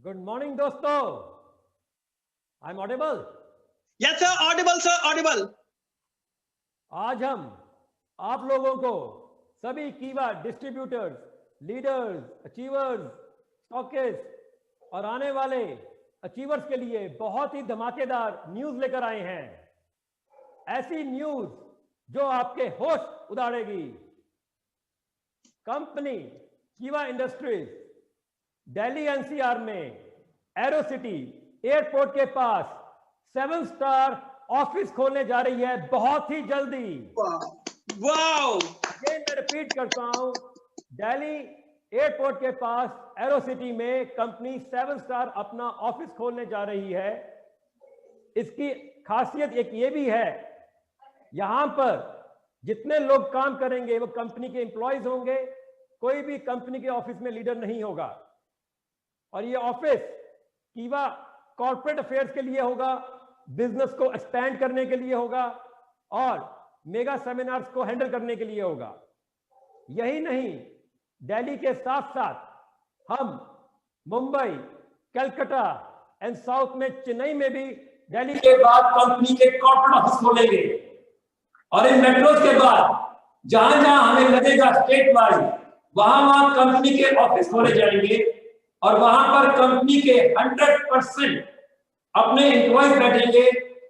Good morning दोस्तों। I am audible? Yes sir, Audible sir, Audible. आज हम आप लोगों को सभी कीवा डिस्ट्रीब्यूटर्स, लीडर्स, अचीवर्स, स्टॉकिस्ट और आने वाले अचीवर्स के लिए बहुत ही धमाकेदार न्यूज लेकर आए हैं। ऐसी न्यूज जो आपके होश उड़ाएगी। कंपनी कीवा इंडस्ट्रीज दिल्ली एनसीआर में एरो सिटी एयरपोर्ट के पास 7 स्टार ऑफिस खोलने जा रही है बहुत ही जल्दी। वाओ! मैं रिपीट करता हूं, दिल्ली एयरपोर्ट के पास एरो सिटी में कंपनी 7 स्टार अपना ऑफिस खोलने जा रही है। इसकी खासियत एक ये भी है, यहां पर जितने लोग काम करेंगे वो कंपनी के एम्प्लॉयज होंगे। कोई भी कंपनी के ऑफिस में लीडर नहीं होगा। और ये ऑफिस कीवा कॉर्पोरेट अफेयर्स के लिए होगा, बिजनेस को एक्सपेंड करने के लिए होगा और मेगा सेमिनार्स को हैंडल करने के लिए होगा। यही नहीं, दिल्ली के साथ साथ हम मुंबई, कलकत्ता एंड साउथ में चेन्नई में भी दिल्ली के बाद कंपनी के कॉर्पोरेट ऑफिस खोलेंगे। और इन मेट्रोज के बाद जहां जहां हमें लगेगा स्टेट वाइड, वहां कंपनी के ऑफिस खोले जाएंगे और वहां पर कंपनी के 100% अपने एम्प्लॉयज बैठेंगे।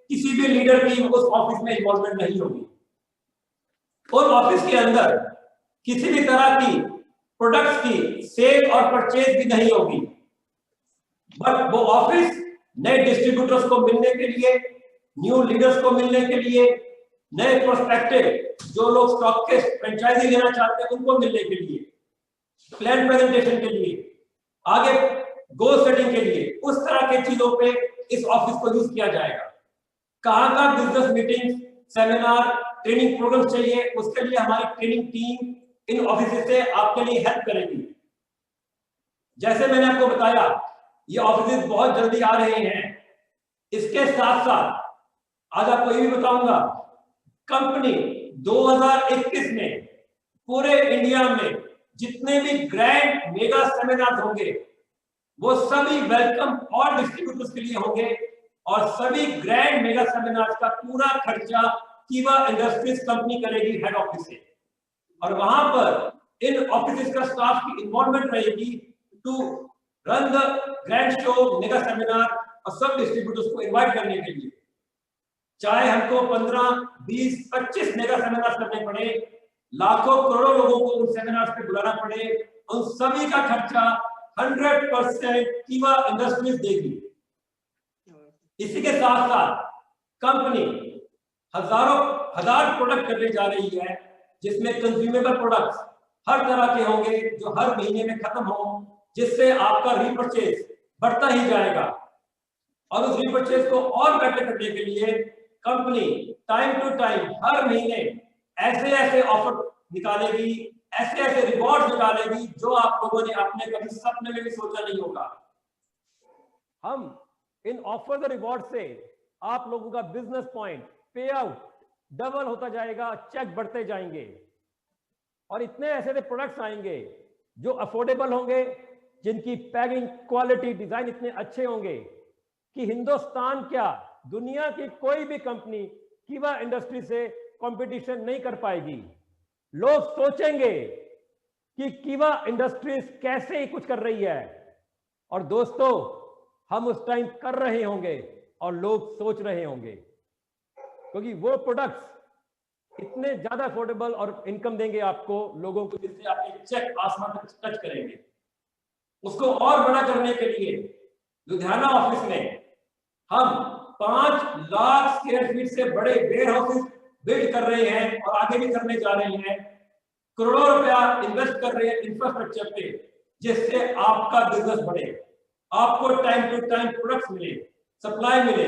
किसी भी लीडर की उस ऑफिस में इन्वॉल्वमेंट नहीं होगी। उस ऑफिस के अंदर किसी भी तरह की प्रोडक्ट्स की सेल और परचेज भी नहीं होगी। बट वो ऑफिस नए डिस्ट्रीब्यूटर्स को मिलने के लिए, न्यू लीडर्स को मिलने के लिए, नए प्रोस्पेक्टिव जो लोग स्टॉक के फ्रेंचाइजी लेना चाहते हैं उनको मिलने के लिए, प्लान प्रेजेंटेशन के लिए, आगे गोल सेटिंग के लिए, उस तरह के चीजों पे इस ऑफिस को यूज किया जाएगा। कहां का business meeting, seminar, training program चाहिए, उसके लिए हमारी ट्रेनिंग टीम इन ऑफिस से आपके लिए हेल्प करेगी। जैसे मैंने आपको बताया, ये ऑफिस बहुत जल्दी आ रहे हैं। इसके साथ साथ आज आपको ये भी बताऊंगा, कंपनी 2021 में पूरे इंडिया में जितने भी ग्रैंड मेगा सेमिनार होंगे वो सभी वेलकम और डिस्ट्रीब्यूटर्स के लिए होंगे और सभी ग्रैंड मेगा सेमिनार्स का पूरा खर्चा कीवा इंडस्ट्रीज कंपनी करेगी हेड ऑफिस से। और वहां पर इन ऑफिस का स्टाफ की इन्वॉल्वमेंट रहेगी to run the grand show, mega seminar और सब डिस्ट्रीब्यूटर्स को इनवाइट करने के लिए। चाहे हमको 15, 20, 25 मेगा सेमिनार करने पड़े, लाखों करोड़ों लोगों को उन सेमिनार्स पे बुलाना पड़े, उन सभी का खर्चा 100% कीवा इंडस्ट्रीज देगी। इसी के साथ साथ कंपनी हजार प्रोडक्ट करने जा रही है, जिसमें कंज्यूमेबल प्रोडक्ट्स हर तरह के होंगे जो हर महीने में खत्म हो, जिससे आपका रीपरचेज बढ़ता ही जाएगा। और उस रीपरचेज को और बेटर करने के लिए कंपनी टाइम टू टाइम हर महीने ऐसे ऑफर निकालेगी, ऐसे रिवॉर्ड निकालेगी जो आप लोगों ने अपने कभी सपने में भी सोचा नहीं होगा। हम इन ऑफर द रिवॉर्ड से आप लोगों का बिजनेस पॉइंट, पे आउट डबल होता जाएगा, चेक बढ़ते जाएंगे और इतने ऐसे प्रोडक्ट्स आएंगे जो अफोर्डेबल होंगे, जिनकी पैकिंग, क्वालिटी, डिजाइन इतने अच्छे होंगे कि हिंदुस्तान क्या, दुनिया की कोई भी कंपनी कीवा इंडस्ट्री से कंपटीशन नहीं कर पाएगी। लोग सोचेंगे कि कीवा इंडस्ट्रीज कैसे ही कुछ कर रही है। और दोस्तों, हम उस टाइम कर रहे होंगे और लोग सोच रहे होंगे, क्योंकि वो प्रोडक्ट्स इतने ज्यादा अफोर्डेबल और इनकम देंगे आपको लोगों को, जिससे आपके चेक आसमान तक टच करेंगे। उसको और बड़ा करने के लिए लुधियाना ऑफिस में हम 5 लाख स्क्वायर फीट से बड़े वेयर हाउसेस बिल्ड कर रहे हैं और आगे भी करने जा रहे हैं। करोड़ों रुपया इन्वेस्ट कर रहे हैं इंफ्रास्ट्रक्चर पे, जिससे आपका बिजनेस बढ़े, आपको टाइम टू टाइम प्रोडक्ट्स मिले, सप्लाई मिले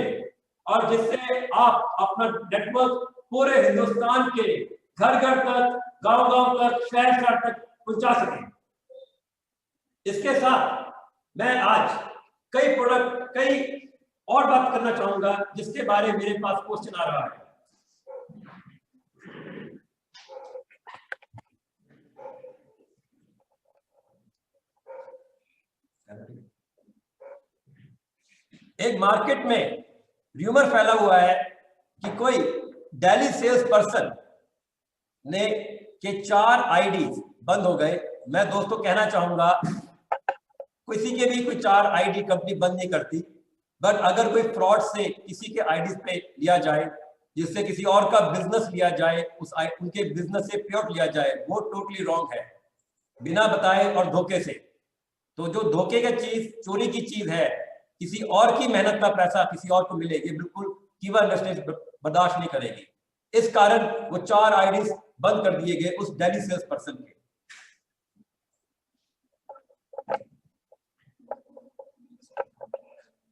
और जिससे आप अपना नेटवर्क पूरे हिंदुस्तान के घर घर तक, गांव गांव तक, शहर शहर तक पहुंचा सकें। इसके साथ मैं आज कई और बात करना चाहूंगा जिसके बारे में मेरे पास क्वेश्चन आ रहा है। एक मार्केट में र्यूमर फैला हुआ है कि कोई दिल्ली सेल्स पर्सन ने के 4 आईडी बंद हो गए। मैं दोस्तों कहना चाहूंगा किसी के भी कोई 4 आईडी कंपनी बंद नहीं करती, बट अगर कोई फ्रॉड से किसी के आईडी पे लिया जाए, जिससे किसी और का बिजनेस लिया जाए, उनके बिजनेस से पेआउट लिया जाए, वो टोटली रॉन्ग है, बिना बताए और धोखे से। तो जो धोखे का चीज, चोरी की चीज है, किसी और की मेहनत का पैसा किसी और को मिले, ये बिल्कुल कीवा इंडस्ट्रीज बर्दाश्त नहीं करेगी। इस कारण वो 4 आईडी बंद कर दिए गए उस दिल्ली सेल्स पर्सन के।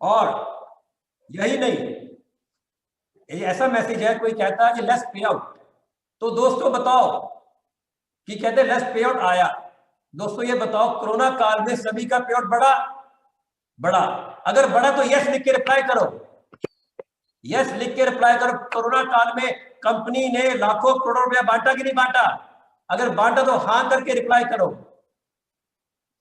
और यही नहीं, ये ऐसा मैसेज है, कोई कहता है कि लेस पे आउट, तो दोस्तों बताओ कि कहते लेस पे आउट आया। दोस्तों ये बताओ, कोरोना काल में सभी का पे आउट बढ़ा? अगर बढ़ा तो यस लिख के रिप्लाई करो, यस लिख के रिप्लाई करो। कोरोना काल में कंपनी ने लाखों करोड़ों रुपया बांटा कि नहीं बांटा? अगर बांटा तो हाँ करके रिप्लाई करो,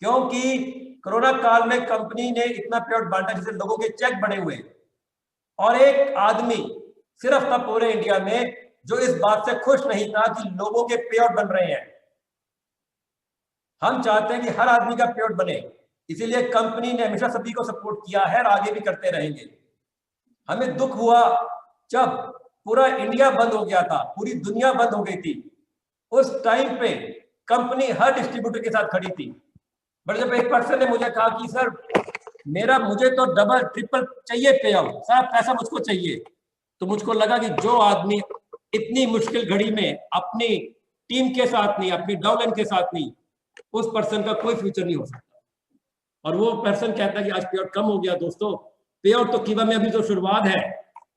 क्योंकि कोरोना काल में कंपनी ने इतना पे आउट बांटा जिससे लोगों के चेक बने हुए। और एक आदमी सिर्फ था पूरे इंडिया में जो इस बात से खुश नहीं था कि लोगों के पे आउट बन रहे हैं। हम चाहते हैं कि हर आदमी का पे आउट बने, इसीलिए कंपनी ने हमेशा सभी को सपोर्ट किया है और आगे भी करते रहेंगे। हमें दुख हुआ जब पूरा इंडिया बंद हो गया था, पूरी दुनिया बंद हो गई थी। उस टाइम पे कंपनी हर डिस्ट्रीब्यूटर के साथ खड़ी थी। बट जब एक पर्सन ने मुझे कहा कि सर मुझे तो डबल ट्रिपल चाहिए पे आउट, सारा पैसा मुझको चाहिए, तो मुझको लगा कि जो आदमी इतनी मुश्किल घड़ी में अपनी टीम के साथ नहीं, अपनी डाउनलाइन के साथ नहीं, उस पर्सन का कोई फ्यूचर नहीं हो सकता। और वो पर्सन कहता है कि आज पे आउट कम हो गया। दोस्तों पे आउट तो कीवा में अभी तो शुरुआत है।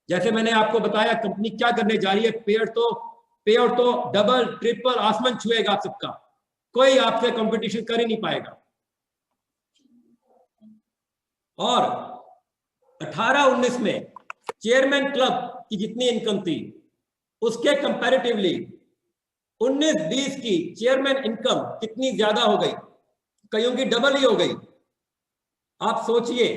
जैसे मैंने आपको बताया कंपनी क्या करने जा रही है, पे आउट तो डबल ट्रिपल आसमान छुएगा आप सबका, कोई आपसे कंपटीशन कर ही नहीं पाएगा। और 18-19 में चेयरमैन क्लब की जितनी इनकम थी उसके कंपैरेटिवली 19-20 की चेयरमैन इनकम कितनी ज्यादा हो गई, कईयों की डबल ही हो गई। आप सोचिए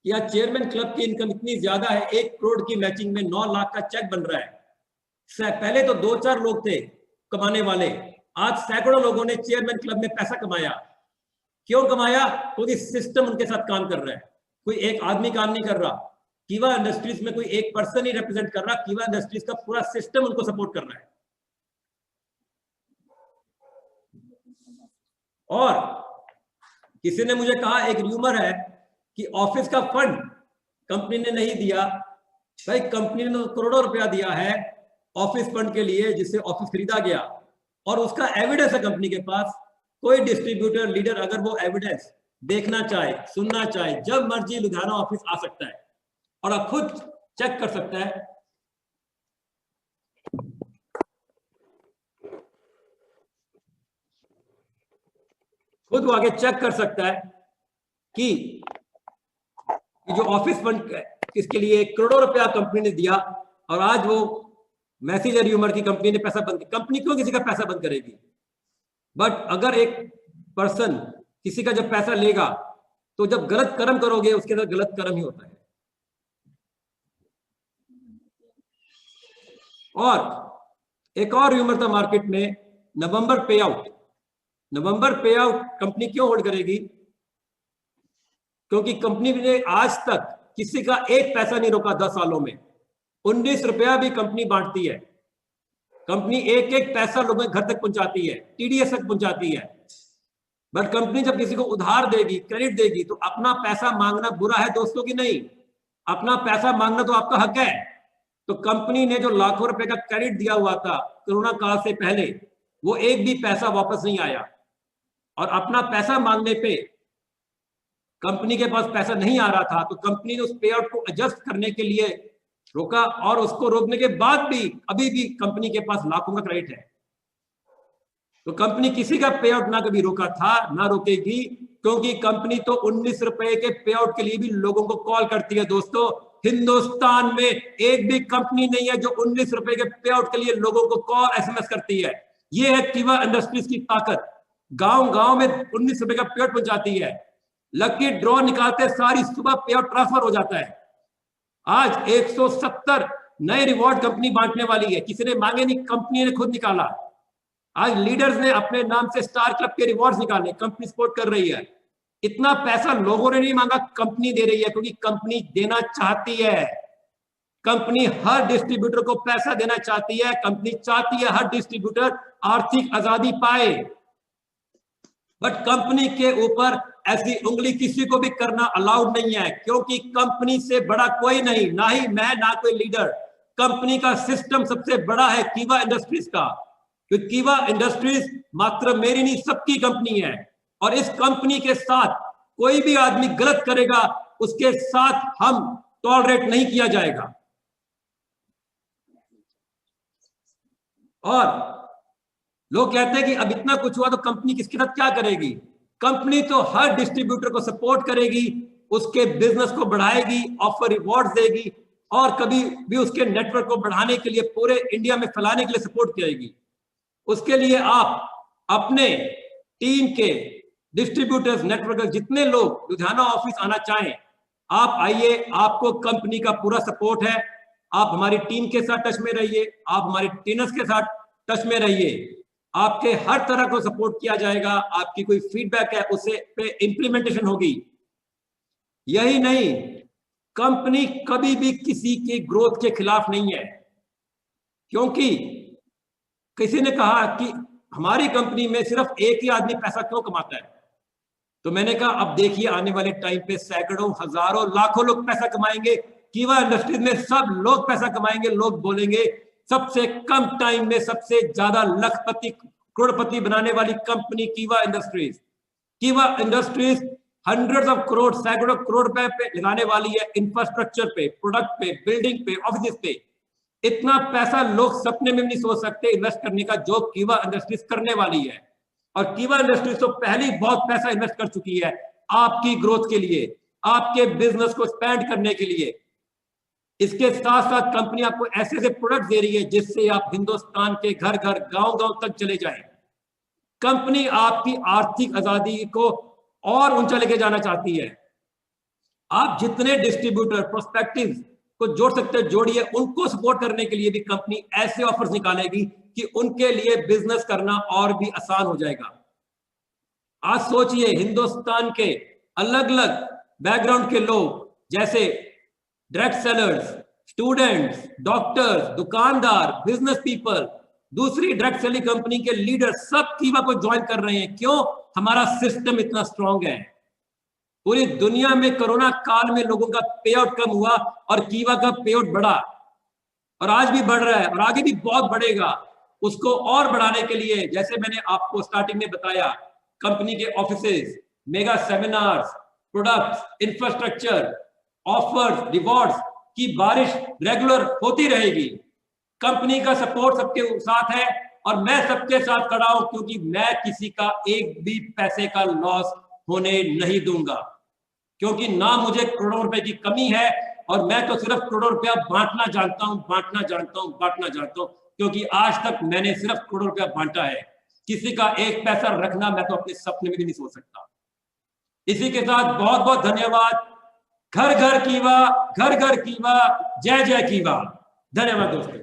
कि आज चेयरमैन क्लब की इनकम इतनी ज्यादा है, 1 करोड़ की मैचिंग में 9 लाख का चेक बन रहा है। पहले तो 2-4 लोग थे कमाने वाले, आज सैकड़ों लोगों ने चेयरमैन क्लब में पैसा कमाया। क्यों कमाया? क्योंकि सिस्टम उनके साथ काम कर रहा है, कोई एक आदमी काम नहीं कर रहा। कीवा इंडस्ट्रीज में कोई एक पर्सन ही रिप्रेजेंट कर रहा, कीवा इंडस्ट्रीज का पूरा सिस्टम उनको सपोर्ट कर रहा है। और किसी ने मुझे कहा, एक र्यूमर है कि ऑफिस का फंड कंपनी ने नहीं दिया। भाई कंपनी ने करोड़ों रुपया दिया है ऑफिस फंड के लिए, जिससे ऑफिस खरीदा गया, और उसका एविडेंस है कंपनी के पास। कोई डिस्ट्रीब्यूटर लीडर अगर वो एविडेंस देखना चाहे, सुनना चाहे, जब मर्जी लुधियाना ऑफिस आ सकता है और आप खुद चेक कर सकता है। खुद वो आगे चेक कर सकता है कि जो ऑफिस फंड इसके लिए करोड़ों रुपया कंपनी ने दिया, और आज वो मैसेज र्यूमर की कंपनी ने पैसा बंद। कंपनी क्यों किसी का पैसा बंद करेगी? बट अगर एक पर्सन किसी का जब पैसा लेगा, तो जब गलत कर्म करोगे उसके साथ गलत कर्म ही होता है। और एक और र्यूमर था मार्केट में, नवंबर पे आउट। नवंबर पे आउट कंपनी क्यों होल्ड करेगी? क्योंकि कंपनी ने आज तक किसी का एक पैसा नहीं रोका 10 सालों में। 19 रुपया भी कंपनी बांटती है। कंपनी एक एक पैसा लोगों के घर तक पहुंचाती है, टीडीएस तक पहुंचाती है। बट कंपनी जब किसी को उधार देगी, क्रेडिट देगी, तो अपना पैसा मांगना बुरा है दोस्तों की नहीं, अपना पैसा मांगना तो आपका हक है। तो कंपनी ने जो लाखों रुपए का क्रेडिट दिया हुआ था कोरोना काल से पहले, वो एक भी पैसा वापस नहीं आया। और अपना पैसा मांगने पे कंपनी के पास पैसा नहीं आ रहा था, तो कंपनी ने उस पे आउट को एडजस्ट करने के लिए रोका, और उसको रोकने के बाद भी अभी भी कंपनी के पास लाखों का क्रेडिट है। तो कंपनी किसी का पे आउट ना कभी रोका था, ना रोकेगी, क्योंकि कंपनी तो 19 रुपए के पे आउट के लिए भी लोगों को कॉल करती है। दोस्तों हिंदुस्तान में एक भी कंपनी नहीं है जो 19 रुपए के पे आउट के लिए लोगों को कॉल एसएमएस करती है। ये है कीवा इंडस्ट्रीज की ताकत। गांव गांव में 19 रुपए का पे आउट पहुंचाती है। लकी ड्रॉ निकालते सारी सुबह पे आउट ट्रांसफर हो जाता है। आज 170 नए रिवॉर्ड कंपनी बांटने वाली है, किसी ने मांगे नहीं, कंपनी ने खुद निकाला। आज लीडर्स ने अपने नाम से स्टार क्लब के रिवॉर्ड्स निकाले, कंपनी सपोर्ट कर रही है। इतना पैसा लोगों ने नहीं मांगा, कंपनी दे रही है, क्योंकि कंपनी देना चाहती है। कंपनी हर डिस्ट्रीब्यूटर को पैसा देना चाहती है, कंपनी चाहती है हर डिस्ट्रीब्यूटर आर्थिक आजादी पाए। बट कंपनी के ऊपर ऐसी उंगली किसी को भी करना अलाउड नहीं है, क्योंकि कंपनी से बड़ा कोई नहीं, ना ही मैं ना कोई लीडर। कंपनी का सिस्टम सबसे बड़ा है कीवा इंडस्ट्रीज का, क्योंकि कीवा इंडस्ट्रीज मात्र मेरी नहीं सबकी कंपनी है, और इस कंपनी के साथ कोई भी आदमी गलत करेगा उसके साथ हम टॉलरेट नहीं किया जाएगा। और लोग कहते हैं कि अब इतना कुछ हुआ तो कंपनी किसके साथ क्या करेगी। कंपनी तो हर डिस्ट्रीब्यूटर को सपोर्ट करेगी, उसके बिजनेस को बढ़ाएगी, ऑफर रिवॉर्ड्स देगी, और कभी भी उसके नेटवर्क को बढ़ाने के लिए, पूरे इंडिया में फैलाने के लिए सपोर्ट करेगी। उसके लिए आप अपने टीम के डिस्ट्रीब्यूटर्स नेटवर्क जितने लोग लुधियाना ऑफिस आना चाहें, आप आइए, आपको कंपनी का पूरा सपोर्ट है। आप हमारी टीम के साथ टच में रहिए, आप हमारे ट्रेनर्स के साथ टच में रहिए, आपके हर तरह को सपोर्ट किया जाएगा। आपकी कोई फीडबैक है उसे पे इंप्लीमेंटेशन होगी। यही नहीं, कंपनी कभी भी किसी के ग्रोथ के खिलाफ नहीं है, क्योंकि किसी ने कहा कि हमारी कंपनी में सिर्फ एक ही आदमी पैसा क्यों कमाता है, तो मैंने कहा अब देखिए आने वाले टाइम पे सैकड़ों, हजारों, लाखों लोग पैसा कमाएंगे। कीवा इंडस्ट्रीज में सब लोग पैसा कमाएंगे। लोग बोलेंगे सबसे कम टाइम में सबसे ज्यादा लखपति, करोड़पति बनाने वाली कंपनी कीवा इंडस्ट्रीज। कीवा इंडस्ट्रीज हंड्रेड्स ऑफ करोड़, सैकड़ों करोड़ रुपए पे लगाने वाली है, इंफ्रास्ट्रक्चर पे, प्रोडक्ट पे, बिल्डिंग पे, ऑफिस पे। इतना पैसा लोग सपने में नहीं सोच सकते इन्वेस्ट करने का, जो कीवा इंडस्ट्रीज करने वाली है। और कीवा इंडस्ट्रीज तो पहले ही बहुत पैसा इन्वेस्ट कर चुकी है आपकी ग्रोथ के लिए, आपके बिजनेस को एक्सपैंड करने के लिए। इसके साथ साथ कंपनी आपको ऐसे ऐसे प्रोडक्ट दे रही है जिससे आप हिंदुस्तान के घर घर, गांव गांव तक चले जाएं। कंपनी आपकी आर्थिक आजादी को और ऊंचा लेके जाना चाहती है। आप जितने डिस्ट्रीब्यूटर, प्रोस्पेक्टिव को जोड़ सकते हैं जोड़िए। उनको सपोर्ट करने के लिए भी कंपनी ऐसे ऑफर्स निकालेगी कि उनके लिए बिजनेस करना और भी आसान हो जाएगा। आज सोचिए, हिंदुस्तान के अलग अलग बैकग्राउंड के लोग, जैसे डायरेक्ट सेलर्स, स्टूडेंट्स, डॉक्टर्स, दुकानदार, बिजनेस पीपल, दूसरी डायरेक्ट सेलिंग कंपनी के लीडर, सब कीवा को ज्वाइन कर रहे हैं। क्यों? हमारा सिस्टम इतना स्ट्रांग है। पूरी दुनिया में कोरोना काल में लोगों का पे आउट कम हुआ और कीवा का पे आउट बढ़ा, और आज भी बढ़ रहा है और आगे भी बहुत बढ़ेगा। उसको और बढ़ाने के लिए, जैसे मैंने आपको स्टार्टिंग में बताया, कंपनी के offices, mega seminars, products, infrastructure, offers, rewards की बारिश रेगुलर होती रहेगी। कंपनी का सपोर्ट सबके साथ है और मैं सबके साथ खड़ा हूं, क्योंकि मैं किसी का एक भी पैसे का लॉस होने नहीं दूंगा, क्योंकि ना मुझे करोड़ों रुपए की कमी है, और मैं तो सिर्फ करोड़ों रुपया बांटना जानता हूं, बांटना जानता हूं, बांटना जानता हूं, क्योंकि आज तक मैंने सिर्फ करोड़ों रुपया बांटा है। किसी का एक पैसा रखना मैं तो अपने सपने में भी नहीं सोच सकता। इसी के साथ बहुत बहुत धन्यवाद। घर घर कीवा, घर घर कीवा, जय जय कीवा। धन्यवाद दोस्तों।